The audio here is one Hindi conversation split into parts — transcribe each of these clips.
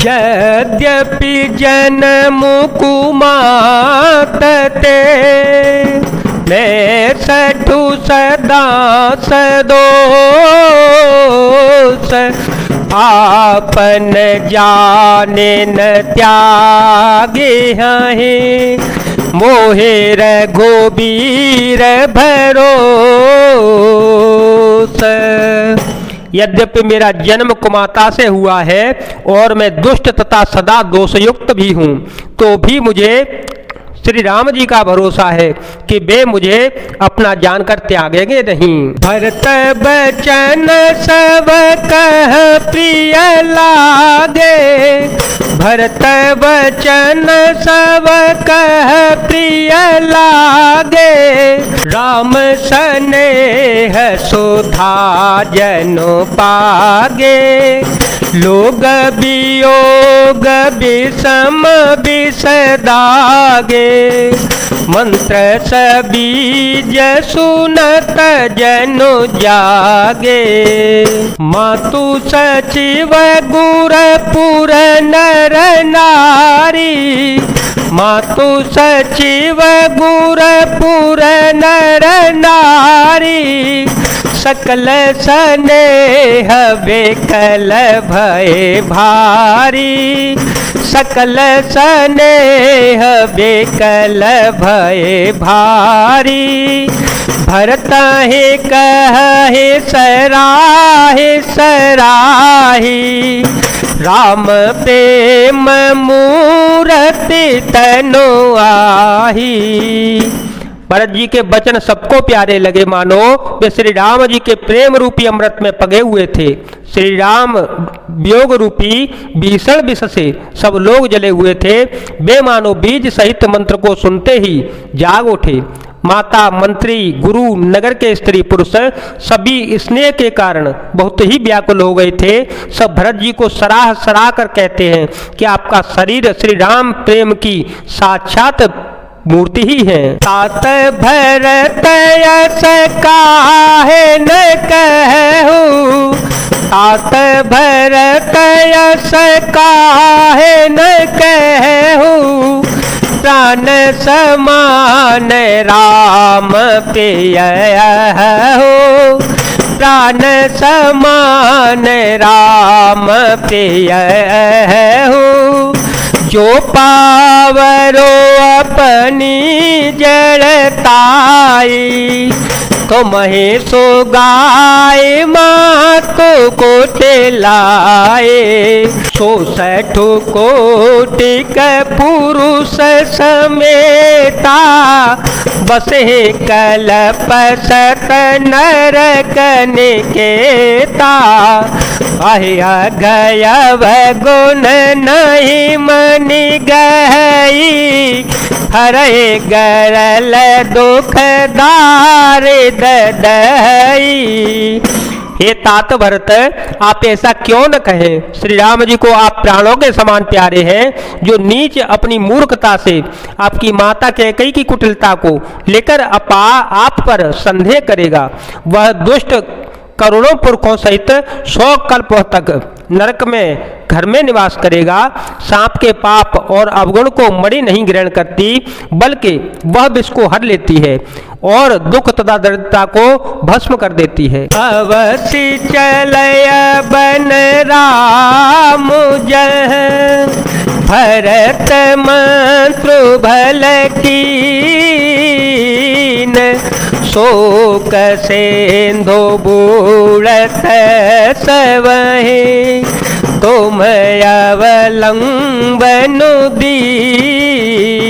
यद्यपि जन्म कुमाते मैं सठु सदा सदोष आपन जाने न त्यागे हैं मोहे रघुबीर भरोस। यद्यपि मेरा जन्म कुमाता से हुआ है और मैं दुष्ट तथा सदा दोषयुक्त भी हूँ, तो भी मुझे श्री राम जी का भरोसा है कि वे मुझे अपना जानकर त्यागेंगे नहीं। भरत बचन सब कह प्रिय लागे, भरत बचन सब कह प्रिय लागे, राम स्नेह सुधा जनु पागे, लोग वियोग विषम विषदागे, मंत्र सबीज सुनत जनु जागे, मातु सचिव गुरपुर नर नारी, मातु सचिव गुरपुर नर नारी, सकल स्नेह बेकल भय भारी, सकल स्नेह बेकल भय भारी, भरत हे कहे सराहे सराही, राम प्रेम मूरति तनु आही। भरत जी के वचन सबको प्यारे लगे, मानो वे श्री राम जी के प्रेम रूपी अमृत में पगे हुए थे। श्री राम वियोग रूपी भीषण विष से सब लोग जले हुए थे। वे मानो बीज सहित मंत्र को सुनते ही जाग उठे। माता, मंत्री, गुरु, नगर के स्त्री पुरुष सभी स्नेह के कारण बहुत ही व्याकुल हो गए थे। सब भरत जी को सराह सराह कर कहते हैं कि आपका शरीर श्री राम प्रेम की साक्षात मूर्ति ही है। तात भरत यस काहे न कहूँ, तात भरत यस काहे न कहूँ, प्राण समान राम प्रिय हो, प्राण समान राम प्रिय हो, जो पावरो अपनी जड़ताई, तो महेशो गाय मातो को लाए, 66 कोटिक पुरुष समेता, बसे कल्प सत नरक निकेता, आया गयव गुण नहीं मनि गई, हरे गरल दुख दारिद दई। हे तात भरत, आप ऐसा क्यों न कहें? श्री राम जी को आप प्राणों के समान प्यारे हैं। जो नीच अपनी मूर्खता से आपकी माता कैकेयी की कुटिलता को लेकर आप पर संदेह करेगा, वह दुष्ट करोड़ों पुरखों सहित 100 कल्प तक नरक में घर में निवास करेगा। सांप के पाप और अवगुण को मणि नहीं ग्रहण करती, बल्कि वह विष को हर लेती है और दुख तथा दरिद्रता को भस्म कर देती है। अवसि चलय बन राम जह, भरत मंत्र भल कीन, शोक सेंधो बूढ़त सवहे, तुम अवलंबन दीन।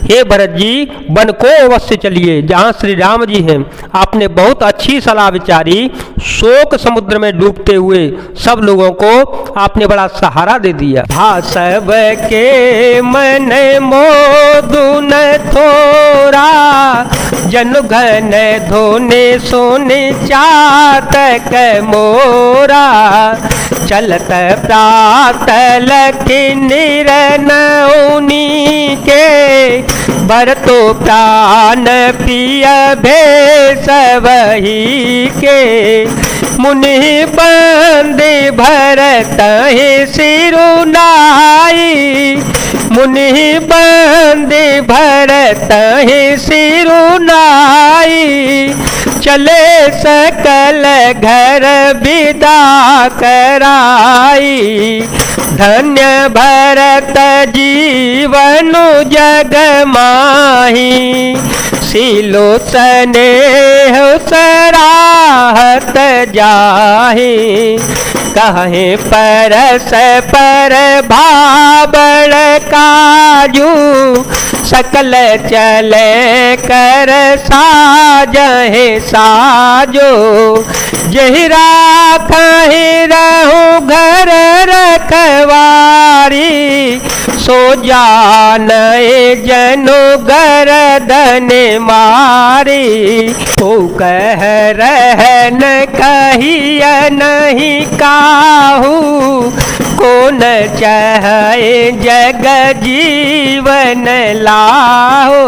हे भरत जी, वन को अवश्य चलिए जहाँ श्री राम जी हैं। आपने बहुत अच्छी सलाह विचारी। शोक समुद्र में डूबते हुए सब लोगों को आपने बड़ा सहारा दे दिया। भासव के मन मोदुन थोरा, जन घन धोने सोने चातक मोरा, चलत प्रातल निरनौनी के, भरतो प्राण प्रिय भेष वही के, मुनि बंदे भरत ही सिरुनाई, मुनि बंदे भरत ही सिरुनाई, चले सकल घर विदा कराई। धन्य भरत जीवन जग माही, सिलो स्नेह सराहत जाहि, कहे परस पर भाबड़ काजू, सकल चले कर साजहे साजो, जहि राखहि रहु घर रखवारी, सो जाने जनु गर्दन मारी। तो कह रहन कहिय नहीं काहू, कौन चाहे जग जीवन लाहो,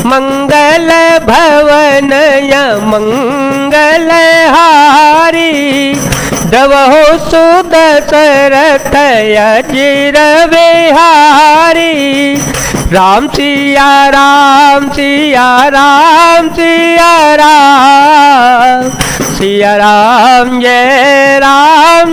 मंगल भवन या मंगल हारी, दवहो सुदशरथ अजिर बिहारी। राम सिया राम सिया राम सिया राम, सिया राम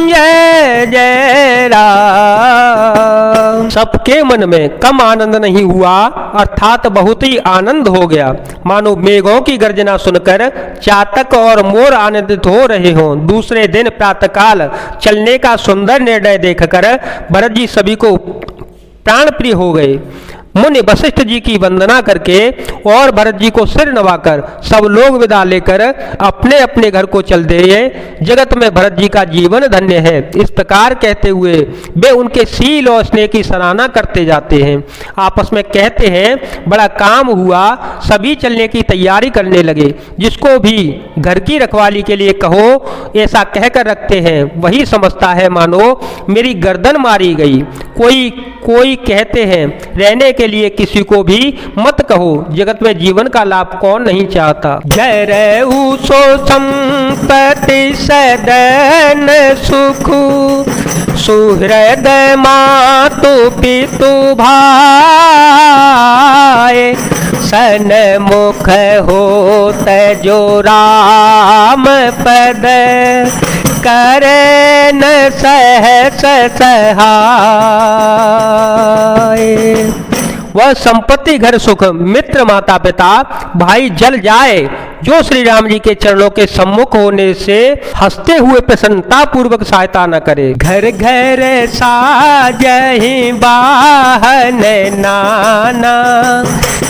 जय जय राम। सबके मन में कम आनंद नहीं हुआ, अर्थात बहुत ही आनंद हो गया, मानो मेघों की गर्जना सुनकर चातक और मोर आनंदित हो रहे हों। दूसरे दिन प्रातःकाल चलने का सुंदर निर्णय देखकर भरत जी सभी को प्राण प्रिय हो गए। मुनि वशिष्ठ जी की वंदना करके और भरत जी को सिर नवाकर सब लोग विदा लेकर अपने अपने घर को चल दिए। जगत में भरत जी का जीवन धन्य है, इस प्रकार कहते हुए वे उनके शील और स्नेह की सराहना करते जाते हैं। आपस में कहते हैं बड़ा काम हुआ, सभी चलने की तैयारी करने लगे। जिसको भी घर की रखवाली के लिए कहो ऐसा कहकर रखते हैं, वही समझता है मानो मेरी गर्दन मारी गई। कोई कहते हैं रहने के लिए किसी को भी मत कहो, जगत में जीवन का लाभ कौन नहीं चाहता। जय रहु सो संपत्ति सदन सुखु, सुहृद मातु पितु भाई, सन्मुख होत जो राम पद, करे न सहस सहाय। वह संपत्ति घर सुख मित्र माता पिता भाई जल जाए, जो श्री राम जी के चरणों के सम्मुख होने से हंसते हुए प्रसन्नता पूर्वक सहायता न करे। घर घर साजहि बाहन नाना,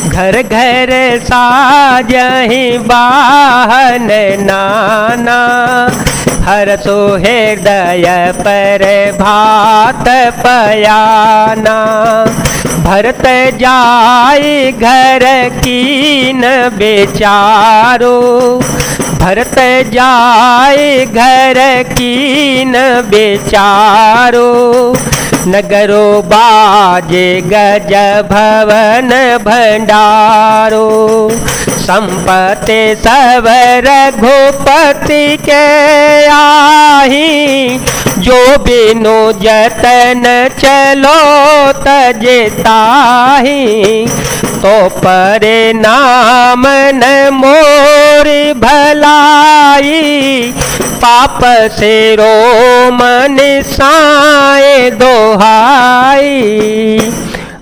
घर घर साजहि बाहन नाना, हरसो हृदय पर भात पयाना, भरत जाए घर कीन बेचारो, भरत जाए घर कीन बेचारो, नगरो बाजे गज भवन भंडारो, संपत्ति सब रघुपति के आही, जो बिनु जतन चलो तजताही, तो परिणाम न मोरी भलाई, पाप से रोम निसाए दोहाई।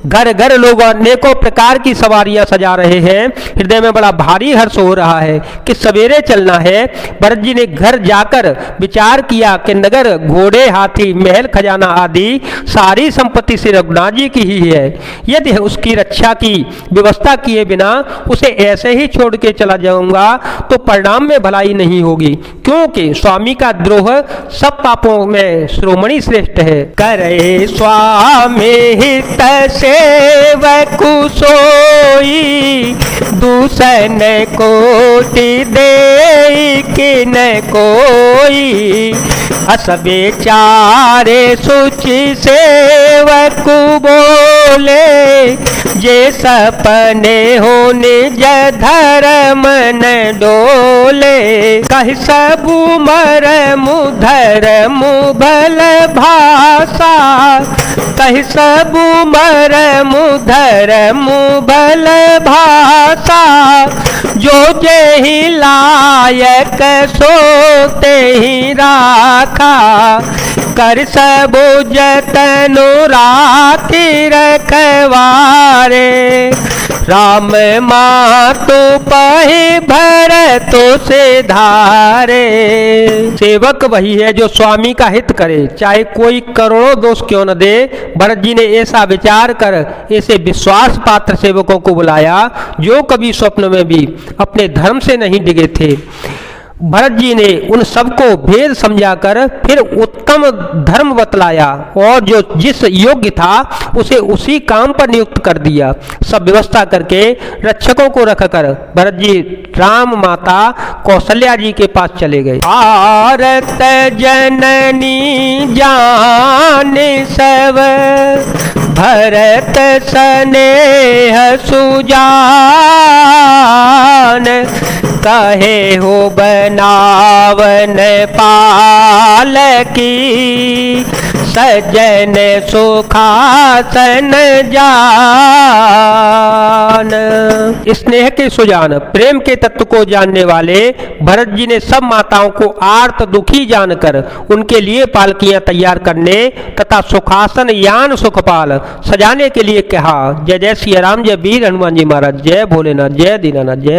घर घर लोग अनेकों प्रकार की सवारियां सजा रहे हैं। हृदय में बड़ा भारी हर्ष हो रहा है कि सवेरे चलना है। भरत जी ने घर जाकर विचार किया कि नगर घोड़े हाथी महल खजाना आदि सारी संपत्ति से रघुनाथ जी की ही है। यदि उसकी रक्षा की व्यवस्था किए बिना उसे ऐसे ही छोड़ के चला जाऊंगा तो परिणाम में भलाई नहीं होगी, क्योंकि स्वामी का द्रोह सब पापों में श्रोमणी श्रेष्ठ है। करे स्वामी हित से सेवक सोई, दूषण कोटि दे कि न कोई। अस बेचारे सुचि सेवक बोले, जे सपने हो निज धर्म न डोले। कहि सबु मरम धर्म भल भाषा, कहि सबु मरम धर्म भल भाषा। जो जेहि लायक सो तेहि राखा, कर सबु जतनु राखी रखवारे। राम मातु पहि भरतु से धारे। सेवक वही है जो स्वामी का हित करे, चाहे कोई करोड़ों दोष क्यों न दे। भरत जी ने ऐसा विचार कर ऐसे विश्वास पात्र सेवकों को बुलाया जो कभी स्वप्न में भी अपने धर्म से नहीं डिगे थे। भरत जी ने उन सबको भेद समझाकर फिर उत्तम धर्म बतलाया और जो जिस योग्य था उसे उसी काम पर नियुक्त कर दिया। सब व्यवस्था करके रक्षकों को रखकर भरत जी राम माता कौशल्या जी के पास चले गए। भारत जननी जान सब, भरत स्नेह सुजान। कहे हो बनावन पालकी, सज्जन सुखासन जान। स्नेह के सुजान, प्रेम के तत्व को जानने वाले भरत जी ने सब माताओं को आर्त दुखी जानकर उनके लिए पालकियां तैयार करने तथा सुखासन यान सुखपाल सजाने के लिए कहा। जय जय श्री राम, जय वीर हनुमान जी महाराज, जय भोलेनाथ, जय दीनानाथ, जय